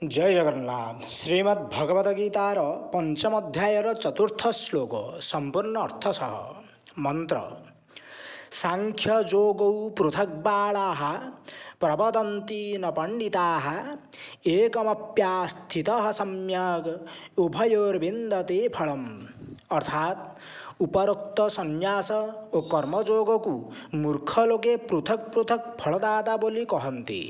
जय जगन्नाथ। श्रीमद्भगवद्गीतार पंचम अध्यायर चतुर्थ श्लोक संपूर्ण अर्थ सह मंत्र। सांख्य योगौ पृथग्बालाः प्रवदन्ति न पंडिताः एकमप्यास्थितः सम्यग् उभयोर्विन्दते फलम्। अर्थात उपरोक्त संन्यास और कर्मयोग को मूर्ख लोके पृथक पृथक फलदाता बोली कहती,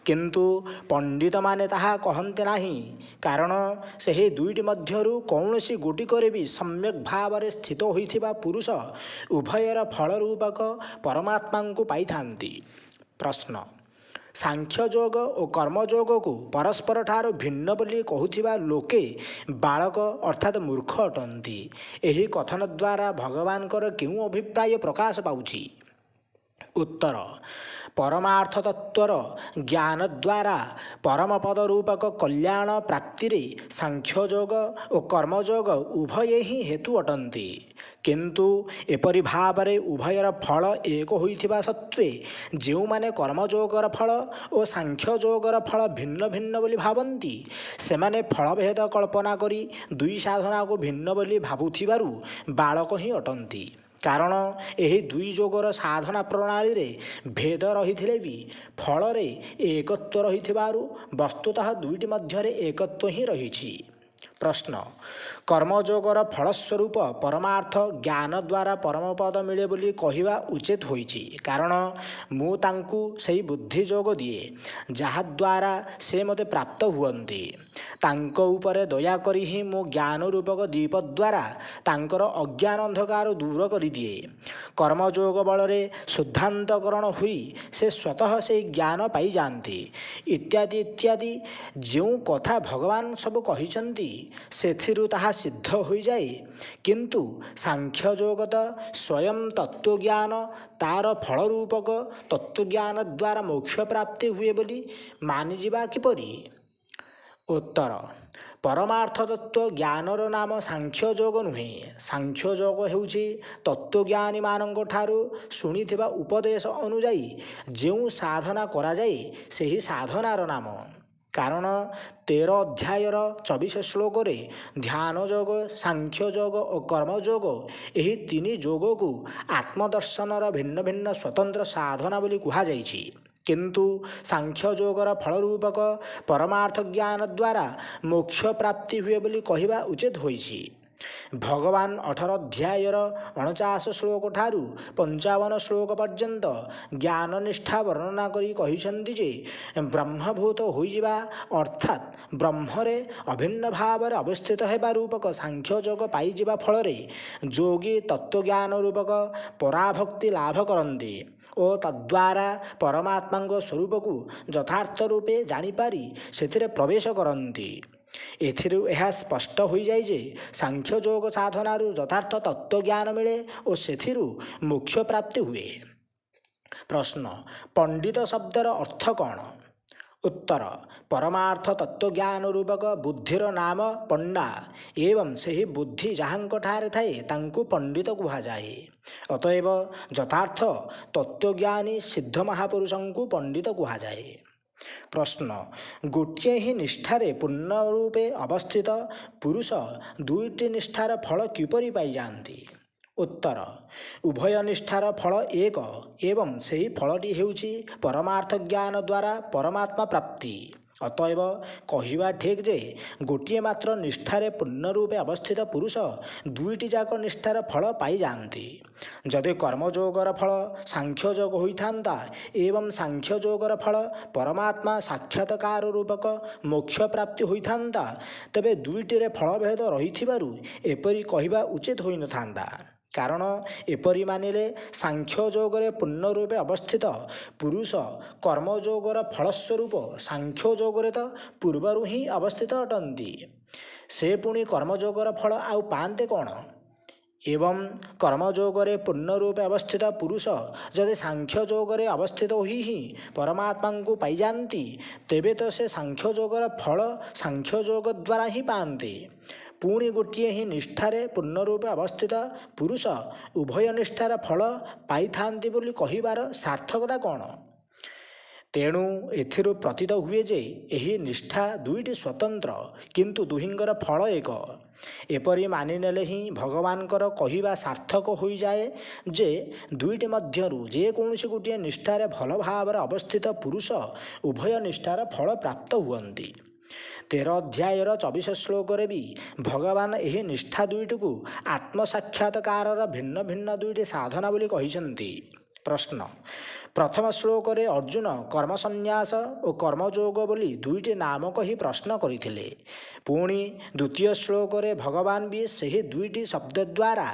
किंतु पंडित माने ताहा कहते नहीं, कारण से दुईटी मध्यरु कौनसी गोटिकरे भी सम्यक भाव में स्थित होइथिबा पुरुष उभयर फल रूपक परमात्मा को पाई थांती। प्रश्न। सांख्य योग और कर्मयोग को परस्पर ठार भिन्न बोली कहूथिबा लोके बालक अर्थात मूर्ख अटंती। एही कथन द्वारा भगवानकर केउं अभिप्राय प्रकाश पाउछि? उत्तर। परमार्थ तत्वर ज्ञान द्वारा परमपद रूपक कल्याण प्राप्ति रे सांख्ययोग और कर्मयोग उभय ही हेतु अटंती, किंतु एपरि भाव में उभयर फल एक होइथिबा सत्वे जो माने कर्मयोगर फल और सांख्ययोगर फल भिन्न भिन्न बोली भावंती, सेमाने फलभेद कल्पना करी दुई साधना को भिन्न बोली भावुथिबारु बालक ही अटंती। कारण यही दुई जोगर साधना प्रणाली रे भेद रही भी फल रे एकत्व रही वस्तुतः दुईटी मध्य एकत्व ही रही। प्रश्न। कर्मयोगर फलस्वरूप परमार्थ ज्ञान द्वारा परमपद मिले बोली कहवा उचित होइछि, कारण मु तांकु सही बुद्धि जोग दिए जहाद्वारा से मते प्राप्त हुअन्ति। तांको उपरे दया करी ही मो ज्ञान रूपक दीप द्वारा तांकर अज्ञान अंधकार दूर करी दिए। कर्मयोग बल शुद्धांतकरण हुई से स्वतः से ज्ञान पाई जाती इत्यादि इत्यादि जो कथा भगवान सब कहिसंती सेथिरु ताहा सिद्ध हो जाए, किंतु सांख्य जोगत स्वयं तत्वज्ञान तार फल रूपक तत्वज्ञान द्वारा मोक्ष प्राप्ति हुए बोली मानिजिबा किपरि? उत्तर। परमार्थ तत्व ज्ञानर नाम सांख्य योग नुहे। सांख्य योग हेउछि तत्वज्ञानी मानंक ठारू शुणिथिबा उपदेश अनुजाई जो साधना करा जाए सेही साधनार नाम। कारण 13 अध्यायर 24 श्लोक रे ध्यान योग, सांख्य योग और कर्मयोग यही तीन योग को आत्मदर्शनर भिन्न भिन्न स्वतंत्र साधना बोली कहा जाइछि, किंतु सांख्य योगर फल रूपक परमार्थ ज्ञान द्वारा मोक्ष प्राप्ति हुए बोली कहवा उचित होइछि। भगवान 18 अध्यायर 49 श्लोक ठारू 55 श्लोक पर्यंत ज्ञान निष्ठा वर्णना करी कहिसंती जे ब्रह्मभूत होइजिबा अर्थात ब्रह्मरे अभिन्न भाव में अवस्थित हेबा रूपक सांख्य योग पाइजिबा फल रे योगी तत्वज्ञान रूपक पराभक्ति लाभ करंती और तद्वारा परमात्मा स्वरूप को यथार्थ रूपे जानिपारी सेथिरे प्रवेश करंती। एथिरु यह स्पष्ट हो जाए जे सांख्य योग साधनारु यथार्थ तत्वज्ञान मिले और सेथिरु मोक्ष प्राप्ति हुए। प्रश्न। पंडित शब्दर अर्थ कौन? उत्तर। परमार्थ तत्वज्ञान रूपक बुद्धिर नाम पंडा एवं सही बुद्धि जहांक ठारे थाए तांकु पंडित कहा जाए। अतएव यथार्थ तत्वज्ञानी सिद्ध महापुरुषंकु पंडित कहा जाए। प्रश्न। गोटे ही निष्ठारे पूर्ण रूपे अवस्थित पुरुष दुईटी निष्ठार फल किपरि पाई जाती? उत्तर। उभय निष्ठार फल एक एवं सही फलटी हेउछि परमार्थ ज्ञान द्वारा परमात्मा प्राप्ति। अतएव कहवा ठीक जे गोटे मात्र निष्ठारे पूर्ण रूपे अवस्थित पुरुष दुईटी जाक निष्ठार फल पाई जाती। जदि कर्मयोगर फल सांख्य योग होइथांता एवं सांख्य योगर फल परमात्मा साक्षात्कार रूपक मोक्ष प्राप्ति होइथांता, तबे दुईटी रे फलभेद रहिथिबारु एपरि कहवा उचित होई नथांता। कारण एपरि मानिले सांख्य योगरे पूर्ण रूपे अवस्थित पुरुष कर्मयोगर फलस्वरूप सांख्य योगरे तो पूर्वरु ही अवस्थित अटंती, से पुणी कर्मयोगर फल आउ पाते कौन? एवं कर्मयोगरे पूर्ण रूपे अवस्थित पुरुष जदि सांख्य योगरे अवस्थित ही परमात्मा को पाई जाती, तेबे तो से सांख्य योगर फल सांख्य योग द्वारा ही पाते। पुणी गोटे ही निष्ठारे पूर्ण रूपे अवस्थित पुरुष उभय निष्ठार फल पाई थांती बोली कहिबार सार्थकता कौन? ତେଣୁ ଏଥିରୁ ପ୍ରତୀତ ହୁଏ ଯେ ଏହି ନିଷ୍ଠା ଦୁଇଟି ସ୍ୱତନ୍ତ୍ର କିନ୍ତୁ ଦୁହିଁଙ୍କର ଫଳ ଏକ। ଏପରି ମାନିନେଲେ ହିଁ ଭଗବାନଙ୍କର କହିବା ସାର୍ଥକ ହୋଇଯାଏ ଯେ ଦୁଇଟି ମଧ୍ୟରୁ ଯେକୌଣସି ଗୋଟିଏ ନିଷ୍ଠାରେ ଭଲ ଭାବରେ ଅବସ୍ଥିତ ପୁରୁଷ ଉଭୟ ନିଷ୍ଠାର ଫଳ ପ୍ରାପ୍ତ ହୁଅନ୍ତି। 13 ଅଧ୍ୟାୟର 24 ଶ୍ଲୋକରେ ବି ଭଗବାନ ଏହି ନିଷ୍ଠା ଦୁଇଟିକୁ ଆତ୍ମସାକ୍ଷାତକାରର ଭିନ୍ନ ଭିନ୍ନ ଦୁଇଟି ସାଧନା ବୋଲି କହିଛନ୍ତି। ପ୍ରଶ୍ନ, ପ୍ରଥମ ଶ୍ଲୋକରେ ଅର୍ଜୁନ କର୍ମସନ୍ନ୍ୟାସ ଓ କର୍ମଯୋଗ ବୋଲି ଦୁଇଟି ନାମ କହି ପ୍ରଶ୍ନ କରିଥିଲେ। ପୁଣି ଦ୍ୱିତୀୟ ଶ୍ଲୋକରେ ଭଗବାନ ବି ସେହି ଦୁଇଟି ଶବ୍ଦ ଦ୍ୱାରା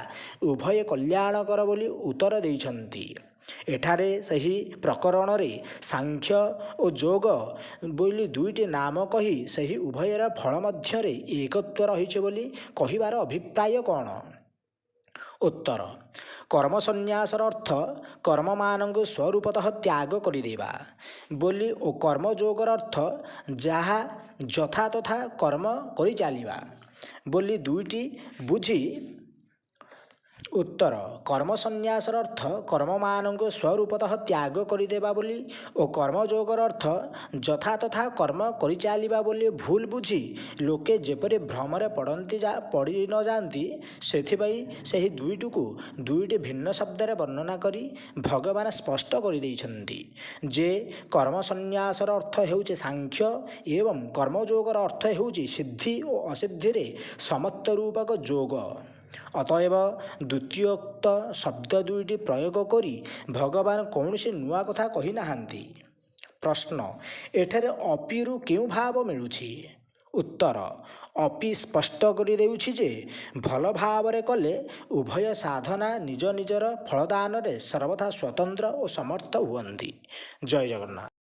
ଉଭୟ କଲ୍ୟାଣକର ବୋଲି ଉତ୍ତର ଦେଇଛନ୍ତି। ଏଠାରେ ସେହି ପ୍ରକରଣରେ ସାଂଖ୍ୟ ଓ ଯୋଗ ବୋଲି ଦୁଇଟି ନାମ କହି ସେହି ଉଭୟର ଫଳ ମଧ୍ୟରେ ଏକତ୍ୱ ରହିଛି ବୋଲି କହିବାର ଅଭିପ୍ରାୟ କ'ଣ? ଉତ୍ତର, କର୍ମସନ୍ନ୍ୟାସର ଅର୍ଥ କର୍ମମାନଙ୍କୁ ସ୍ୱରୂପତଃ ତ୍ୟାଗ କରିଦେବା ବୋଲି ଓ କର୍ମଯୋଗର ଅର୍ଥ ଯାହା ଯଥା ତଥା କର୍ମ କରିଚାଲିବା ବୋଲି ଦୁଇଟି ବୁଝି। ଉତ୍ତର, କର୍ମସନ୍ନ୍ୟାସର ଅର୍ଥ କର୍ମମାନଙ୍କୁ ସ୍ୱରୂପତଃ ତ୍ୟାଗ କରିଦେବା ବୋଲି ଓ କର୍ମଯୋଗର ଅର୍ଥ ଯଥା ତଥା କର୍ମ କରିଚାଲିବା ବୋଲି ଭୁଲ ବୁଝି ଲୋକେ ଯେପରି ଭ୍ରମରେ ପଡ଼ି ନ ଯାଆନ୍ତି ସେଥିପାଇଁ ସେହି ଦୁଇଟିକୁ ଦୁଇଟି ଭିନ୍ନ ଶବ୍ଦରେ ବର୍ଣ୍ଣନା କରି ଭଗବାନ ସ୍ପଷ୍ଟ କରିଦେଇଛନ୍ତି ଯେ କର୍ମସନ୍ନ୍ୟାସର ଅର୍ଥ ହେଉଛି ସାଂଖ୍ୟ ଏବଂ କର୍ମଯୋଗର ଅର୍ଥ ହେଉଛି ସିଦ୍ଧି ଓ ଅସିଦ୍ଧିରେ ସମତ୍ୱ ରୂପକ ଯୋଗ। ଅତଏବ ଦ୍ୱିତୀୟୋକ୍ତ ଶବ୍ଦ ଦୁଇଟି ପ୍ରୟୋଗ କରି ଭଗବାନ କୌଣସି ନୂଆ କଥା କହିନାହାନ୍ତି। ପ୍ରଶ୍ନ, ଏଠାରେ ଅପିରୁ କେଉଁ ଭାବ ମିଳୁଛି? ଉତ୍ତର, ଅପି ସ୍ପଷ୍ଟ କରିଦେଉଛି ଯେ ଭଲ ଭାବରେ କଲେ ଉଭୟ ସାଧନା ନିଜ ନିଜର ଫଳଦାନରେ ସର୍ବଦା ସ୍ୱତନ୍ତ୍ର ଓ ସମର୍ଥ ହୁଅନ୍ତି। ଜୟ ଜଗନ୍ନାଥ।